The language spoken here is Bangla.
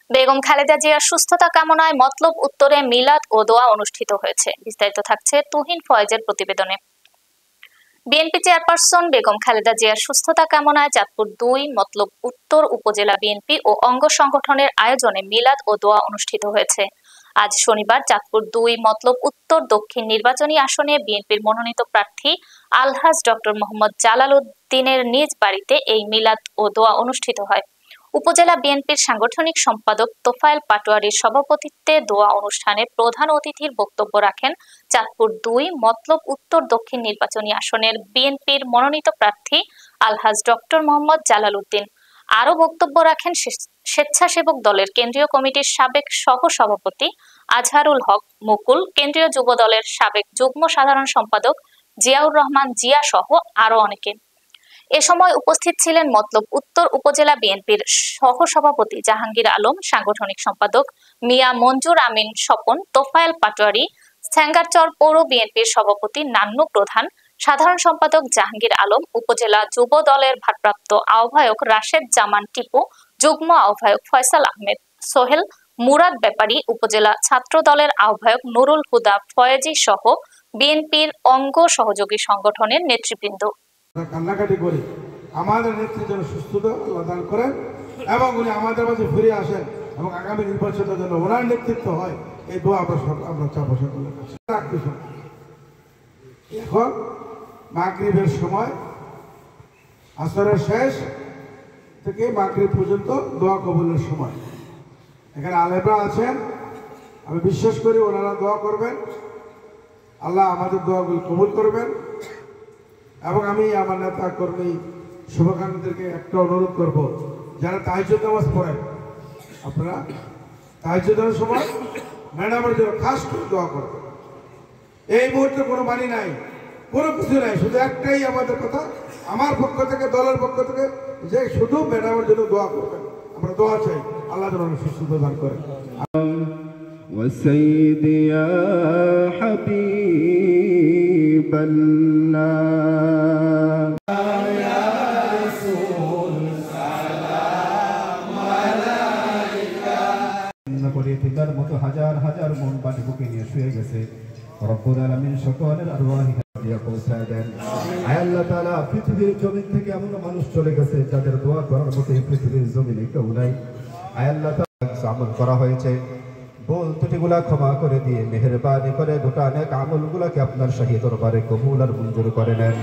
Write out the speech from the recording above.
বেগম খালেদা জিয়ার সুস্থতা কামনায় মতলব উত্তরে মিলাদ ও দোয়া অনুষ্ঠিত হয়েছে। বিস্তারিত থাকছে তুহিন ফয়েজের প্রতিবেদনে। বিএনপি চেয়ারপারসন বেগম খালেদা জিয়ার সুস্থতা কামনায় চাঁদপুর ২ মতলব উত্তর উপজেলা বিএনপি ও অঙ্গ সংগঠনের আয়োজনে মিলাদ ও দোয়া অনুষ্ঠিত হয়েছে। আজ শনিবার চাঁদপুর ২ মতলব উত্তর দক্ষিণ নির্বাচনী আসনে বিএনপির মনোনীত প্রার্থী আলহাজ ডক্টর মোহাম্মদ জালাল উদ্দিনের নিজ বাড়িতে এই মিলাদ ও দোয়া অনুষ্ঠিত হয়। উপজেলা বিএনপির সাংগঠনিক সম্পাদক তোফায়েল পাটোয়ারির সভাপতিত্বে দোয়া অনুষ্ঠানে প্রধান অতিথির বক্তব্য রাখেন চাঁদপুর ২ মতলব উত্তর দক্ষিণ নির্বাচনী আসনের বিএনপির মনোনীত প্রার্থী আলহাজ ডক্টর মোহাম্মদ জালাল উদ্দিন। আরও বক্তব্য রাখেন স্বেচ্ছাসেবক দলের কেন্দ্রীয় কমিটির সাবেক সহ সভাপতি আজহারুল হক মুকুল, কেন্দ্রীয় যুব দলের সাবেক যুগ্ম সাধারণ সম্পাদক জিয়াউর রহমান জিয়া সহ আরো অনেকে। এ সময় উপস্থিত ছিলেন মতলব উত্তর উপজেলা বিএনপির সহ সভাপতি জাহাঙ্গীর আলম, সাংগঠনিক সম্পাদক মিয়া মঞ্জুর আমিন স্বপন, তোফায়েল পাটোয়ারি, স্যাঙ্গারচর পৌর বিএনপির সভাপতি নান্নু প্রধান, সাধারণ সম্পাদক জাহাঙ্গীর আলম, উপজেলা যুব দলের ভারপ্রাপ্ত আহ্বায়ক রাশেদ জামান টিপু, যুগ্ম আহ্বায়ক ফয়সাল আহমেদ সোহেল, মুরাদ ব্যাপারী, উপজেলা ছাত্র দলের আহ্বায়ক নুরুল হুদা ফয়েজি সহ বিএনপির অঙ্গ সহযোগী সংগঠনের নেতৃবৃন্দ। কান্নাকাটি করি আমাদের নেত্রীর জন্য সুস্থতা আল্লাহ দান করেন এবং উনি আমাদের মাঝে ফিরে আসেন এবং আগামী নির্বাচনের জন্য ওনার নেতৃত্ব হয়, এই দোয়া আমরা চাপ সকলের কাছে রাখতে। এখন মাগরিবের সময় আসরের শেষ থেকে মাগরিব পর্যন্ত দোয়া কবুলের সময়। এখানে আলেমরা আছেন, আমি বিশ্বাস করি ওনারা দোয়া করবেন, আল্লাহ আমাদের দোয়াগুলো কবুল করবেন। এবং আমি আমার নেতা কর্মী শুভাকাঙ্ক্ষীদেরকে একটা অনুরোধ করব, যারা তাহাজ্জুদ নামাজ পড়েন আপনারা তাহাজ্জুদের সময় ম্যাডামের জন্য খাস করে দোয়া করবেন। এই মুহূর্তে কোনো বাণী নাই, কোনো কিছু নাই, শুধু একটাই আমাদের কথা আমার পক্ষ থেকে দলের পক্ষ থেকে যে শুধু ম্যাডামের জন্য দোয়া করবেন। আমরা দোয়া চাই আল্লাহ যেন সুস্থতা দান করেন। وسيدي يا حبيب الله يا رسول سلام عليك তিনটার মতো হাজার হাজার মন পাটি বুকে নিয়ে শুয়ে গেছে। রব্বুল আলামিন সকলের আরওয়াহ দিয়ে পৌঁছায় দেন। আয় আল্লাহ তাআলা, পৃথিবীর জমিন থেকে এমন মানুষ চলে গেছে যাদের দোয়া করার মতো এই পৃথিবীর জমিনে কেউ নাই। আয় আল্লাহ তাআলা, আমল করা হয়েছে ভুল ত্রুটিগুলা ক্ষমা করে দিয়ে মেহেরবানি করে গোটা নেক আমলগুলাকে আপনার শাহী দরবারে কবুল আর মঞ্জুর করে নেন।